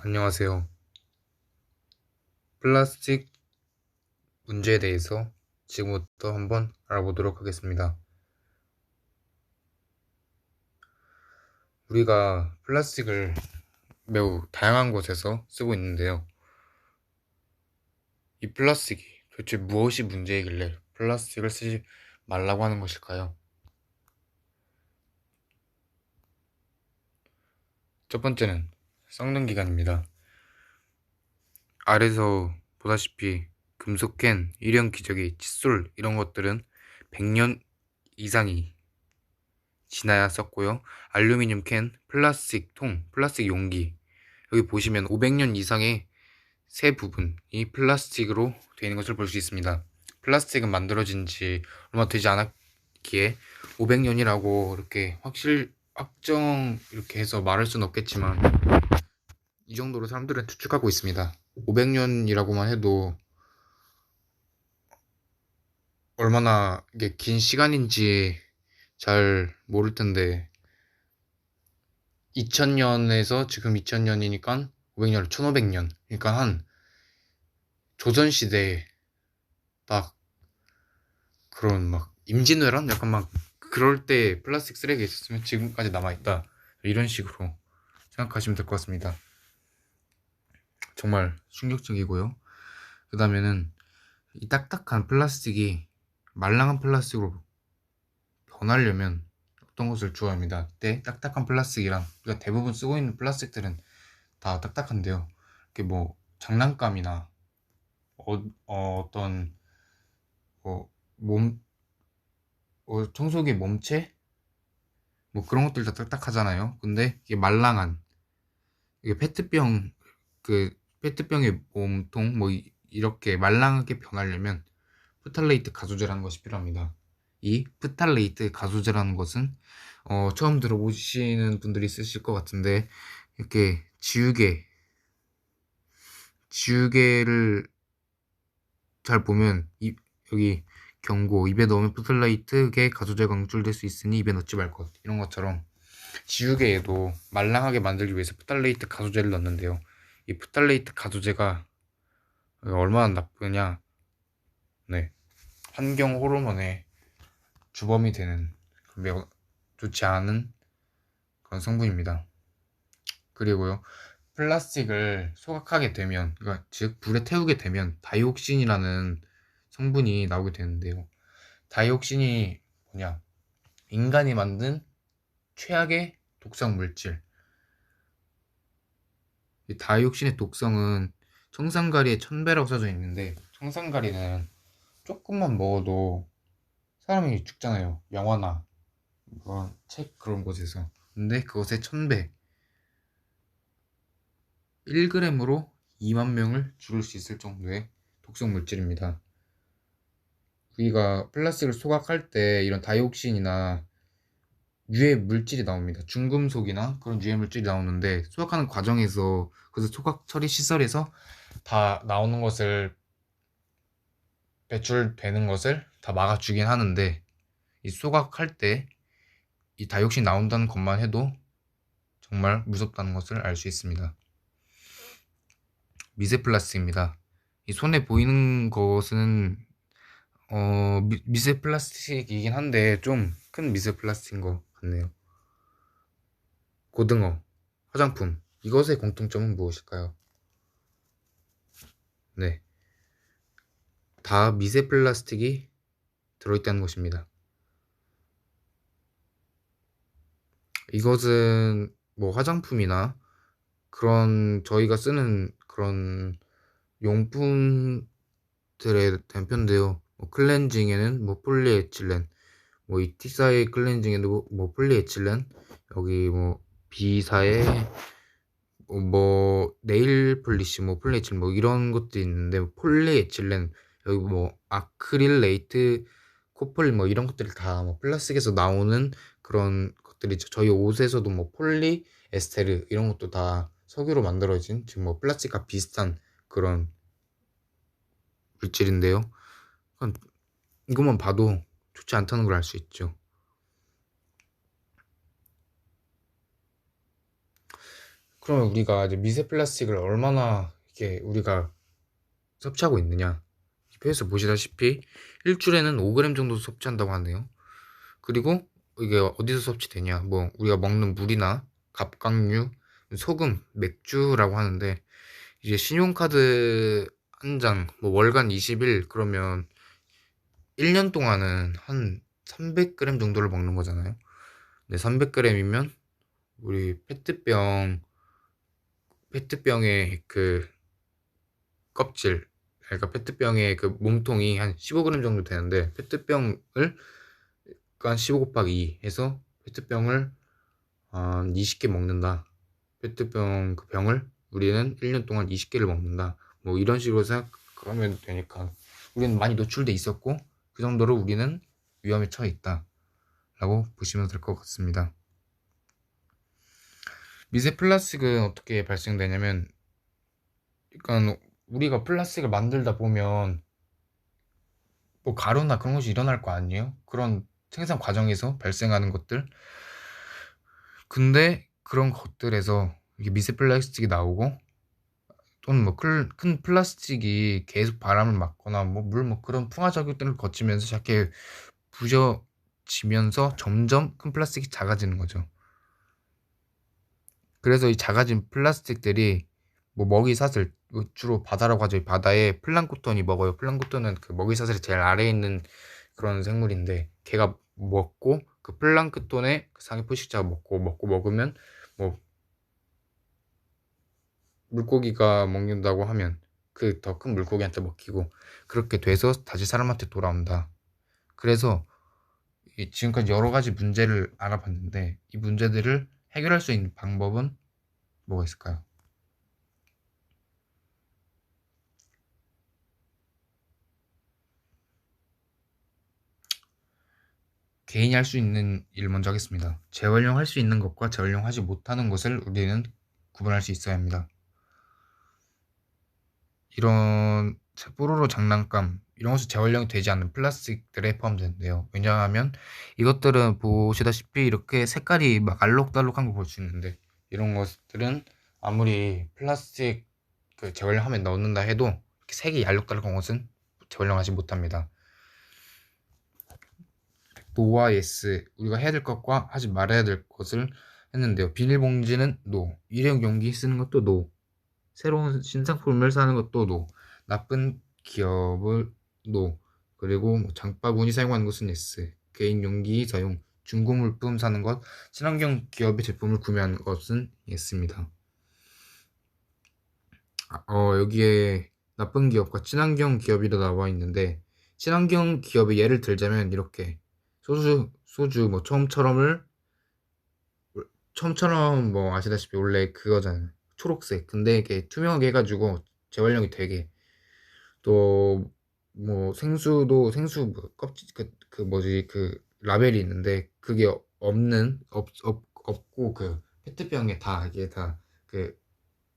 안녕하세요. 플라스틱 문제에 대해서 지금부터 한번 알아보도록 하겠습니다. 우리가 플라스틱을 매우 다양한 곳에서 쓰고 있는데요. 이 플라스틱이 도대체 무엇이 문제이길래 플라스틱을 쓰지 말라고 하는 것일까요? 첫 번째는 썩는 기간입니다. 아래서 보다시피 금속캔, 일형 기저귀, 칫솔 이런 것들은 100년 이상이 지나야 썼고요. 알루미늄 캔, 플라스틱 통, 플라스틱 용기 여기 보시면 500년 이상의 새 부분이 플라스틱으로 되어 있는 것을 볼 수 있습니다. 플라스틱은 만들어진 지 얼마 되지 않았기에 500년이라고 이렇게 확정 이렇게 해서 말할 수는 없겠지만 이 정도로 사람들은 추측하고 있습니다. 500년이라고만 해도 얼마나 이게 긴 시간인지 잘 모를 텐데 2000년에서 지금 2000년이니까 500년, 1500년 그러니까 한 조선시대에 딱 그런 막 임진왜란? 약간 막 그럴 때 플라스틱 쓰레기 있었으면 지금까지 남아있다 이런 식으로 생각하시면 될 것 같습니다. 정말 충격적이고요. 그 다음에는 이 딱딱한 플라스틱이 말랑한 플라스틱으로 변하려면 어떤 것을 주어야 합니다. 그때 딱딱한 플라스틱이랑 우리가 대부분 쓰고 있는 플라스틱들은 다 딱딱한데요. 이렇게 뭐 장난감이나 어떤 몸 청소기 몸체 뭐 그런 것들 다 딱딱하잖아요. 근데 이게 말랑한 이게 페트병 페트병의 몸통 뭐 이렇게 말랑하게 변하려면 프탈레이트 가소제라는 것이 필요합니다. 이 프탈레이트 가소제라는 것은 처음 들어보시는 분들이 있으실 것 같은데 이렇게 지우개를 잘 보면 여기 경고 입에 넣으면 프탈레이트계 가소제 강출될 수 있으니 입에 넣지 말 것 이런 것처럼 지우개에도 말랑하게 만들기 위해서 프탈레이트 가소제를 넣는데요. 이 프탈레이트 가소제가 얼마나 나쁘냐? 네, 환경 호르몬의 주범이 되는 매우 좋지 않은 그런 성분입니다. 그리고요, 플라스틱을 소각하게 되면, 그러니까 즉 불에 태우게 되면 다이옥신이라는 성분이 나오게 되는데요. 다이옥신이 뭐냐? 인간이 만든 최악의 독성 물질. 이 다이옥신의 독성은 청산가리의 1000배라고 써져 있는데 청산가리는 조금만 먹어도 사람이 죽잖아요. 영화나 그런 책 그런 곳에서. 근데 그것의 1000배 1g으로 2만 명을 죽일 수 있을 정도의 독성 물질입니다. 우리가 플라스틱을 소각할 때 이런 다이옥신이나 유해 물질이 나옵니다. 중금속이나 그런 유해 물질이 나오는데 소각하는 과정에서 그래서 소각 처리 시설에서 다 나오는 것을 배출되는 것을 다 막아주긴 하는데 이 소각할 때 이 다이옥신 나온다는 것만 해도 정말 무섭다는 것을 알 수 있습니다. 미세 플라스틱입니다. 이 손에 보이는 것은 미세 플라스틱이긴 한데 좀 큰 미세 플라스틱인 것 같네요. 고등어, 화장품 이것의 공통점은 무엇일까요? 네, 다 미세 플라스틱이 들어있다는 것입니다. 이것은 뭐 화장품이나 그런 저희가 쓰는 그런 용품들에 대한 편인데요. 뭐 클렌징에는 뭐 폴리에틸렌, 뭐 이티사의 클렌징에는 뭐 폴리에틸렌, 여기 뭐 B사의 뭐 네일 폴리시, 뭐 폴리에틸렌 뭐 이런 것도 있는데 폴리에틸렌 여기 뭐 아크릴레이트, 코폴 뭐 이런 것들이 다 뭐 플라스틱에서 나오는 그런 것들이죠. 저희 옷에서도 뭐 폴리 에스테르 이런 것도 다 석유로 만들어진 지금 뭐 플라스틱과 비슷한 그런 물질인데요. 이것만 봐도 좋지 않다는 걸 알 수 있죠. 그러면 우리가 이제 미세 플라스틱을 얼마나 이렇게 우리가 섭취하고 있느냐? 이 표에서 보시다시피 일주일에는 5g 정도 섭취한다고 하네요. 그리고 이게 어디서 섭취되냐? 뭐 우리가 먹는 물이나 갑각류, 소금, 맥주라고 하는데 이제 신용카드 한 장, 뭐 월간 20일 그러면 1년 동안은 한 300g 정도를 먹는 거잖아요. 네, 300g이면 우리 페트병의 그 껍질, 그러니까 페트병의 그 몸통이 한 15g 정도 되는데 페트병을 한 15 곱하기 2 해서 페트병을 한 20개 먹는다. 페트병 그 병을 우리는 1년 동안 20개를 먹는다. 뭐 이런 식으로 생각하면 되니까 우리는 많이 노출돼 있었고 그 정도로 우리는 위험에 처해 있다 라고 보시면 될 것 같습니다. 미세 플라스틱은 어떻게 발생되냐면, 그러니까 우리가 플라스틱을 만들다 보면 뭐 가루나 그런 것이 일어날 거 아니에요? 그런 생산 과정에서 발생하는 것들. 근데 그런 것들에서 이게 미세 플라스틱이 나오고 또는 뭐 큰 플라스틱이 계속 바람을 맞거나 뭐 물 뭐 그런 풍화 작용들을 거치면서 작게 부셔지면서 점점 큰 플라스틱이 작아지는 거죠. 그래서 이 작아진 플라스틱들이 뭐 먹이사슬, 주로 바다라고 하죠. 이 바다에 플랑크톤이 먹어요. 플랑크톤은 그 먹이사슬이 제일 아래에 있는 그런 생물인데 걔가 먹고 그 플랑크톤의 그 상위 포식자가 먹고 먹으면 뭐 물고기가 먹는다고 하면 그 더 큰 물고기한테 먹히고 그렇게 돼서 다시 사람한테 돌아온다. 그래서 지금까지 여러 가지 문제를 알아봤는데 이 문제들을 해결할 수 있는 방법은 뭐가 있을까요? 개인이 할 수 있는 일 먼저 하겠습니다. 재활용할 수 있는 것과 재활용하지 못하는 것을 우리는 구분할 수 있어야 합니다. 이런 뽀로로 장난감 이런 것이 재활용이 되지 않는 플라스틱들에 포함되는데요. 왜냐하면 이것들은 보시다시피 이렇게 색깔이 막 알록달록한 거 볼 수 있는데 이런 것들은 아무리 플라스틱 그 재활용하면 넣는다 해도 이렇게 색이 알록달록한 것은 재활용하지 못합니다. 노와 예스 우리가 해야 될 것과 하지 말아야 될 것을 했는데요. 비닐봉지는 노, 일회용 용기 쓰는 것도 노, 새로운 신상품을 사는 것도 노, 나쁜 기업을 노, 그리고 뭐 장바구니 사용하는 것은 예스, 개인 용기 사용, 중고 물품 사는 것, 친환경 기업의 제품을 구매하는 것은 예스입니다. 여기에 나쁜 기업과 친환경 기업이라 나와 있는데 친환경 기업의 예를 들자면 이렇게 소주 뭐 처음처럼 뭐 아시다시피 원래 그거잖아요. 초록색. 근데 이게 투명하게 해가지고 재활용이 되게 또 뭐 생수 뭐 껍질 그 뭐지 그 라벨이 있는데 그게 없고 그 페트병에 다 이게 다 그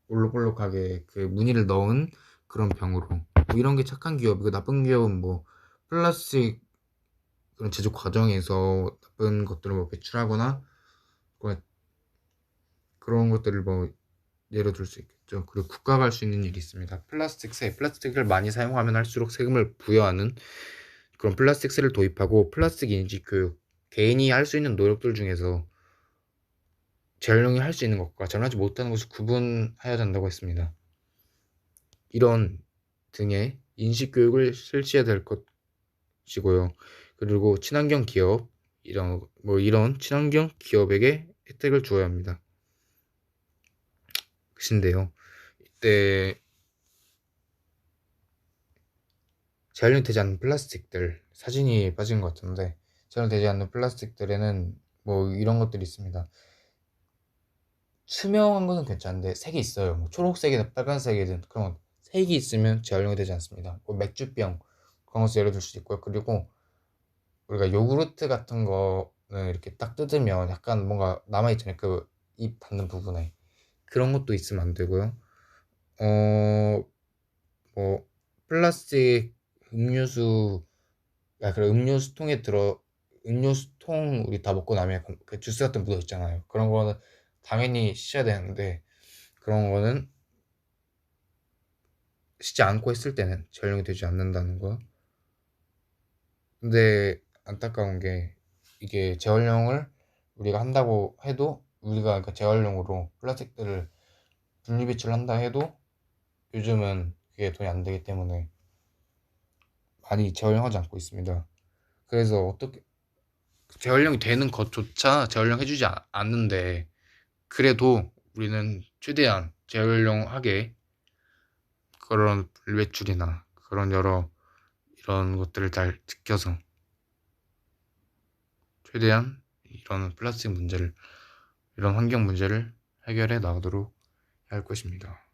볼록볼록하게 그 무늬를 넣은 그런 병으로 뭐 이런 게 착한 기업이고 나쁜 기업은 뭐 플라스틱 그런 제조 과정에서 나쁜 것들을 뭐 배출하거나 뭐 그런 것들을 뭐 예로 들 수 있겠죠. 그리고 국가가 할 수 있는 일이 있습니다. 플라스틱을 많이 사용하면 할수록 세금을 부여하는 그런 플라스틱세를 도입하고 플라스틱 인지 교육, 개인이 할 수 있는 노력들 중에서 재활용이 할 수 있는 것과 재활용하지 못하는 것을 구분해야 된다고 했습니다. 이런 등의 인식 교육을 실시해야 될 것이고요. 그리고 친환경 기업 이런 친환경 기업에게 혜택을 주어야 합니다. 것인데요. 이때 재활용되지 않는 플라스틱들 사진이 빠진 것 같은데 재활용되지 않는 플라스틱들에는 뭐 이런 것들이 있습니다. 투명한 것은 괜찮은데 색이 있어요. 뭐 초록색이든 빨간색이든 그런 색이 있으면 재활용이 되지 않습니다. 뭐 맥주병 그런 것을 예를 들 수 있고요. 그리고 우리가 요구르트 같은 거는 이렇게 딱 뜯으면 약간 뭔가 남아있잖아요. 그 입 닿는 부분에 그런 것도 있으면 안 되고요. 어, 뭐 플라스틱 음료수 그래 음료수통 우리 다 먹고 나면 그 주스 같은 묻어 있잖아요. 그런 거는 당연히 씻어야 되는데 그런 거는 쓰지 않고 했을 때는 재활용이 되지 않는다는 거. 근데 안타까운 게 이게 재활용을 우리가 한다고 해도 우리가 그 재활용으로 플라스틱들을 분리배출한다 해도 요즘은 그게 돈이 안 되기 때문에 많이 재활용하지 않고 있습니다. 그래서 어떻게 재활용이 되는 것조차 재활용해주지 않는데 그래도 우리는 최대한 재활용하게 그런 분리배출이나 그런 여러 이런 것들을 잘 지켜서 최대한 이런 플라스틱 문제를 이런 환경 문제를 해결해 나가도록 할 것입니다.